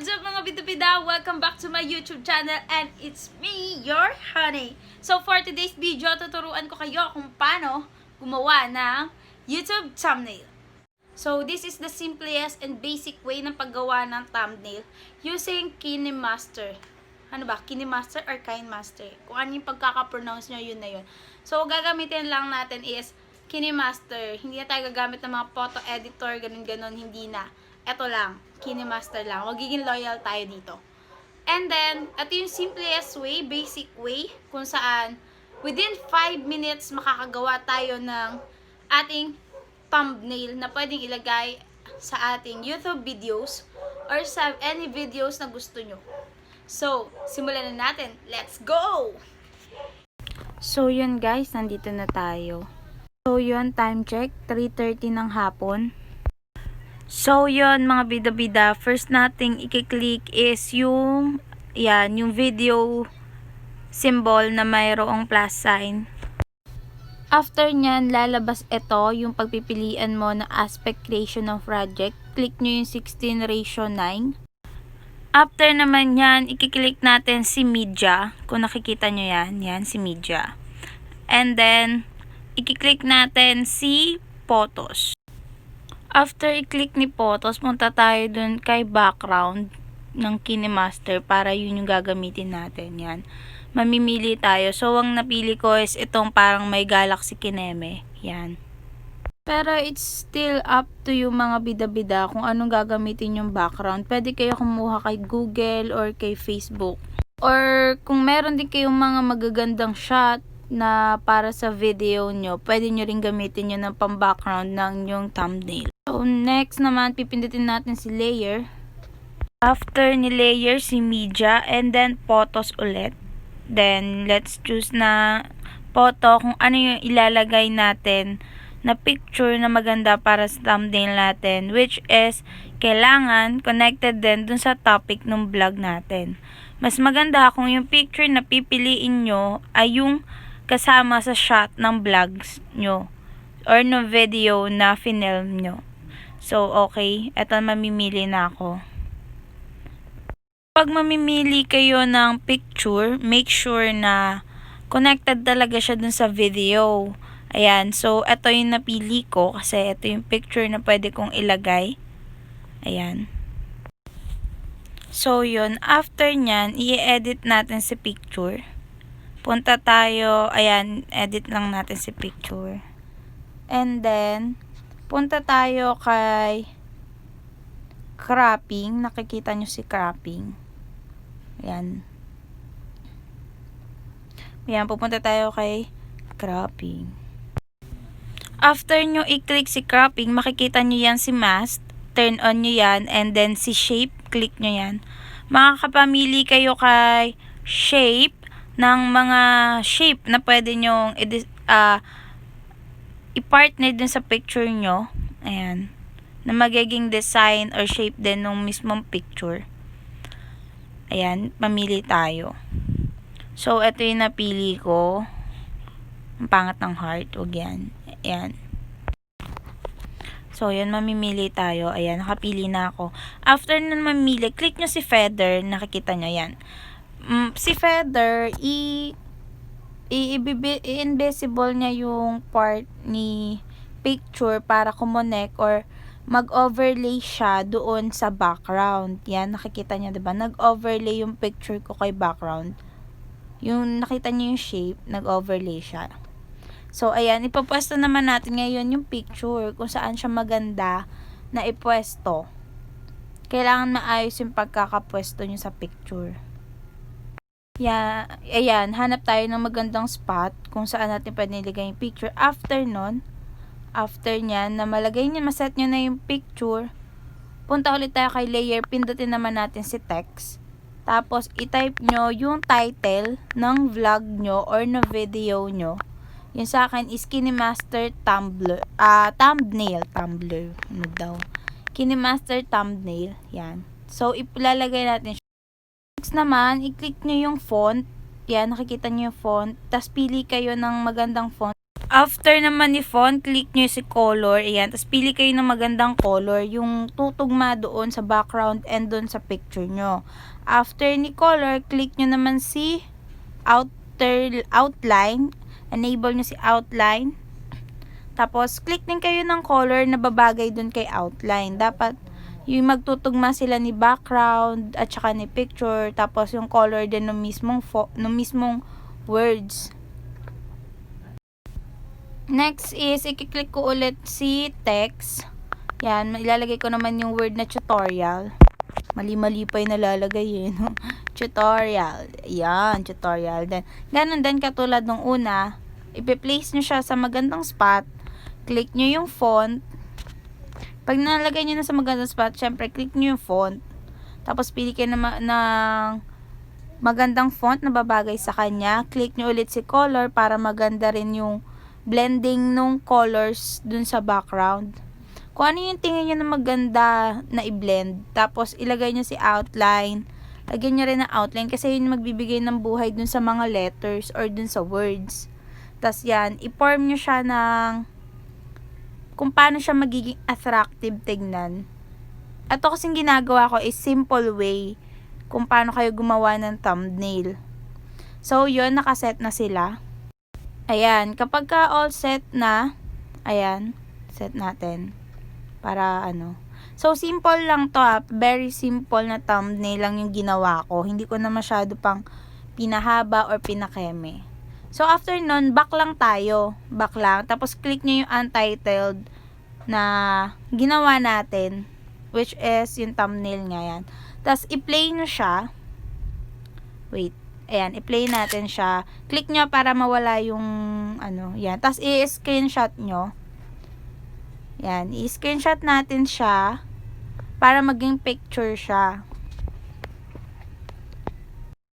What's up mga bida-bida? Welcome back to my YouTube channel and it's me, your honey. So for today's video, tuturuan ko kayo kung paano gumawa ng YouTube thumbnail. So this is the simplest and basic way ng paggawa ng thumbnail using KINEMASTER. Ano ba? KINEMASTER or KINEMASTER? Kung ano yung pagkaka-pronounce nyo, yun na yun. So gagamitin lang natin is KINEMASTER. Hindi na tayo gagamit ng mga photo editor, ganun-ganun, hindi na. Ito lang, KINEMASTER lang. Magiging loyal tayo dito. And then, ito yung simplest way, basic way, kung saan within 5 minutes makakagawa tayo ng ating thumbnail na pwedeng ilagay sa ating YouTube videos or sa any videos na gusto nyo. So, simulan na natin. Let's go! So, yun guys, nandito na tayo. So, yun, time check, 3:30 ng hapon. So, yun mga bida-bida, first nating i-click is yung video symbol na mayroong plus sign. After nyan, lalabas ito, yung pagpipilian mo na aspect ratio ng project. Click nyo yung 16:9. After naman yan, i-click natin si media. Kung nakikita nyo yan si media. And then, i-click natin si photos. After i-click ni photos, punta tayo dun kay background ng KINEMASTER para yun yung gagamitin natin. Yan. Mamimili tayo. So, ang napili ko is itong parang may galaxy kineme. Yan. Pero it's still up to you mga bida-bida kung anong gagamitin yung background. Pwede kayo kumuha kay Google or kay Facebook. Or kung meron din kayong mga magagandang shot na para sa video nyo, pwede nyo rin gamitin yun ng pang-background ng yung thumbnail. So, next naman, pipindutin natin si layer. After ni layer, si media, and then photos ulit. Then, let's choose na photo kung ano yung ilalagay natin na picture na maganda para sa thumbnail natin, which is, kailangan connected din dun sa topic ng vlog natin. Mas maganda kung yung picture na pipiliin nyo ay yung kasama sa shot ng vlogs nyo or no video na film nyo. So, okay. Ito, mamimili na ako. Pag mamimili kayo ng picture, make sure na connected talaga siya dun sa video. Ayan. So, ito yung napili ko kasi ito yung picture na pwede kong ilagay. Ayan. So, yun. After nyan, i-edit natin si picture. Punta tayo. Ayan. Edit lang natin si picture. And then, punta tayo kay cropping. Nakikita nyo si cropping. Ayan. Ayan, pupunta tayo kay cropping. After nyo i-click si cropping, makikita nyo yan si mask. Turn on nyo yan. And then si shape, click nyo yan. Makakapamili kayo kay shape ng mga shape na pwede nyong i-partner din sa picture nyo. Ayan. Na magiging design or shape din ng mismong picture. Ayan. Pamili tayo. So, ito yung napili ko. Ang pangat ng heart. Huwag yan. Ayan. So, yun. Mamimili tayo. Ayan. Nakapili na ako. After na mamili, click nyo si feather. Nakikita nyo. Ayan. Si feather, i-invisible niya yung part ni picture para kumonek or mag-overlay siya doon sa background. Yan, nakikita niya, diba? Nag-overlay yung picture ko kay background. Yung nakita niyo yung shape, nag-overlay siya. So, ayan, ipapwesto naman natin ngayon yung picture kung saan siya maganda na ipwesto. Kailangan maayos yung pagkakapwesto niyo sa picture. Yeah, ayan, hanap tayo ng magandang spot kung saan natin pwede nilagay yung picture. After nyan, na malagay nyo, maset nyo na yung picture, punta ulit tayo kay layer, pindutin naman natin si text. Tapos, i-type nyo yung title ng vlog nyo or na video nyo. Yung sa akin is KINEMASTER thumbnail. Ano daw? KINEMASTER thumbnail. Yan. So, ilalagay natin. Next naman, i-click nyo yung font. Yan, nakikita nyo yung font. Tapos, pili kayo ng magandang font. After naman ni font, click nyo si color. Ayan. Tapos pili kayo ng magandang color. Yung tutugma doon sa background and doon sa picture nyo. After ni color, click nyo naman si outline. Enable nyo si outline. Tapos, click din kayo ng color na babagay doon kay outline. Dapat yung magtutugma sila ni background at saka ni picture. Tapos, yung color din ng mismong words. Next is, i-click ko ulit si text. Yan, ilalagay ko naman yung word na tutorial. Mali-mali pa yung nalalagay no? Tutorial. Yan, tutorial. Then, ganun din katulad nung una, ipi-place nyo siya sa magandang spot. Click nyo yung font. Pag nalagay nyo na sa magandang spot, syempre, click nyo yung font. Tapos, pili kayo ng magandang font na babagay sa kanya. Click nyo ulit si color para maganda rin yung blending nung colors dun sa background. Kung ano yung tingin nyo na maganda na i-blend. Tapos, ilagay nyo si outline. Lagyan nyo rin ng outline kasi yun magbibigay ng buhay dun sa mga letters or dun sa words. Tapos, yan. I-form nyo siya ng kung paano siya magiging attractive tignan. Ito kasing ginagawa ko is simple way kung paano kayo gumawa ng thumbnail. So, yun. Nakaset na sila. Ayan, kapag ka all set na, ayan, set natin. Para ano. So, simple lang to very simple na thumbnail lang yung ginawa ko. Hindi ko na masyado pang pinahaba or pinakeme. So, after nun, back lang tayo. Back lang. Tapos, click nyo yung untitled na ginawa natin. Which is yung thumbnail nga yan. Tapos, i-play nyo siya. Wait. Ayan, i-play natin siya. Click nyo para mawala yung ano, yan. Tapos, i-screenshot nyo. Yan, i-screenshot natin siya para maging picture siya.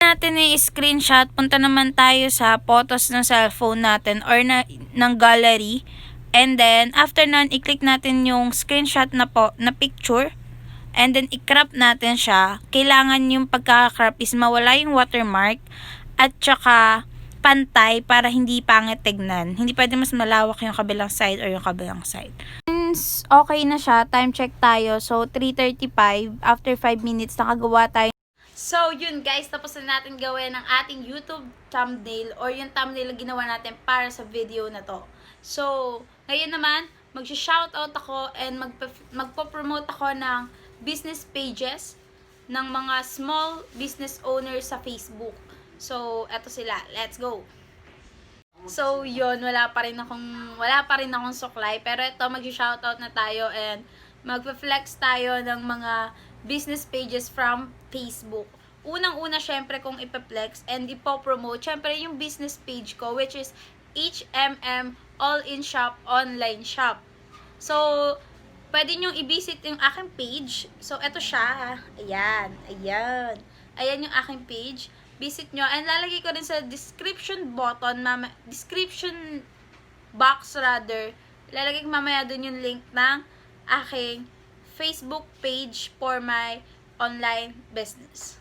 Natin i-screenshot, punta naman tayo sa photos ng cellphone natin or ng gallery. And then, after nun, i-click natin yung screenshot na picture. And then, i-crop natin siya. Kailangan yung pagka-crop is mawala yung watermark at saka pantay para hindi pangit tignan. Hindi pwede mas malawak yung kabilang side or yung kabilang side. Since okay na siya, time check tayo. So, 3:35. After 5 minutes, nakagawa tayo. So, yun guys. Tapos na natin gawin ang ating YouTube thumbnail or yung thumbnail na ginawa natin para sa video na to. So, ngayon naman, mag-shoutout ako and magpo-promote ako ng business pages ng mga small business owners sa Facebook. So, eto sila. Let's go! So, yun. Wala pa rin akong suklay. Pero ito, mag-shoutout na tayo and magpe-flex tayo ng mga business pages from Facebook. Unang-una, syempre, kung ipe-flex and ipo-promote, syempre, yung business page ko, which is H.M.M all-in shop, online shop. So, pwede nyo i-visit yung aking page. So, eto siya. Ayan. Ayan. Ayan yung aking page. Visit nyo. And lalagay ko rin sa description button, description box rather. Lalagay ko mamaya dun yung link ng aking Facebook page for my online business.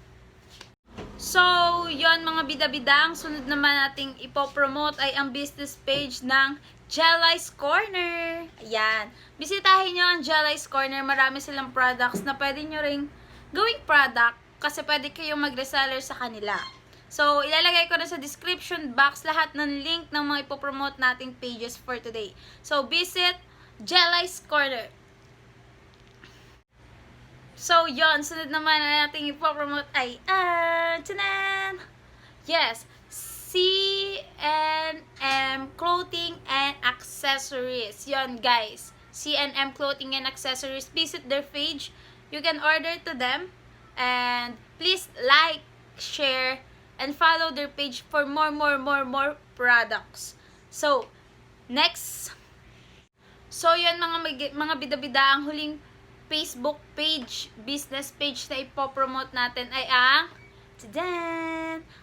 So, yon mga bida-bida. Ang sunod naman nating ipopromote ay ang business page ng Jelies Corner. Ayan. Bisitahin nyo ang Jelies Corner. Marami silang products na pwede nyo ring gawing product kasi pwede kayong mag-reseller sa kanila. So, ilalagay ko na sa description box lahat ng link ng mga ipopromote nating pages for today. So, visit Jelies Corner. So, yon. Sunod naman na nating ipopromote ay, tanan! Yes, M Clothing and Accecories. Yon, guys. M Clothing and Accecories. Visit their page. You can order to them. And please like, share, and follow their page for more products. So, next. So, yan mga bida-bida, ang huling Facebook page, business page na ipopromote natin ay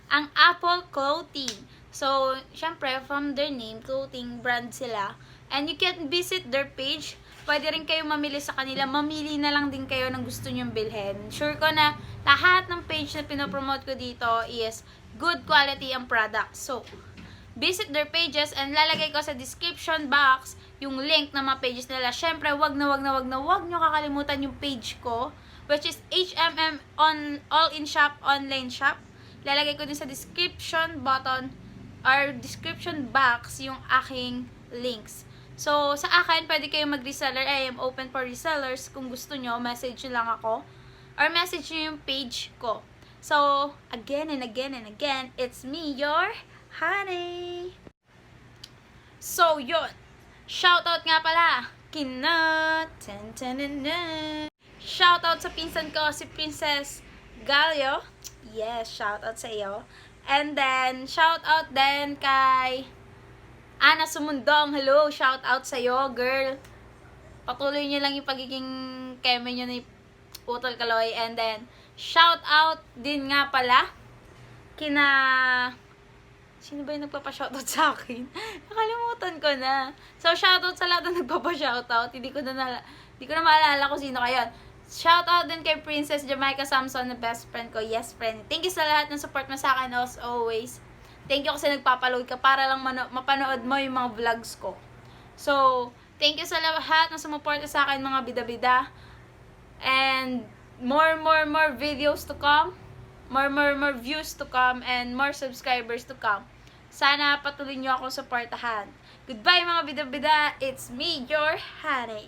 ang Apple Clothing. So, syempre, from their name, clothing brand sila. And you can visit their page. Pwede rin kayo mamili sa kanila. Mamili na lang din kayo ng gusto nyong bilhin. Sure ko na lahat ng page na pinopromote ko dito is good quality ang product. So, visit their pages and lalagay ko sa description box yung link ng mga pages nila. Syempre, wag nyo kakalimutan yung page ko, which is H.M.M all-in shop, online shop. Lalagay ko din sa description button or description box yung aking links. So, sa akin, pwede kayong mag-reseller. I am open for resellers. Kung gusto nyo, message nyo lang ako. Or message nyo yung page ko. So, again and again and again, it's me, your honey. So, yun. Shoutout nga pala. Shoutout sa pinsan ko, si Princess Galio. Yes, shoutout sa iyo. And then, shoutout din kay Ana Sumundong. Hello, shoutout sa iyo, girl. Patuloy niyo lang yung pagiging keme nyo ni Utol Kaloy. And then, shoutout din nga pala kina... Sino ba yung nagpapa-shoutout sa akin? Nakalimutan ko na. So, shoutout sa lahat na nagpapa-shoutout. Hindi ko na maalala kung sino kayo. Shoutout din kay Princess Jamaica Samson, na best friend ko. Yes, friend. Thank you sa lahat ng support mo sa akin as always. Thank you kasi nagpapaload ka para lang mapanood mo yung mga vlogs ko. So, thank you sa lahat na sumuporta sa akin, mga bida-bida. And more videos to come. More views to come and more subscribers to come. Sana patuloy nyo ako supportahan. Goodbye mga bida-bida. It's me, your honey.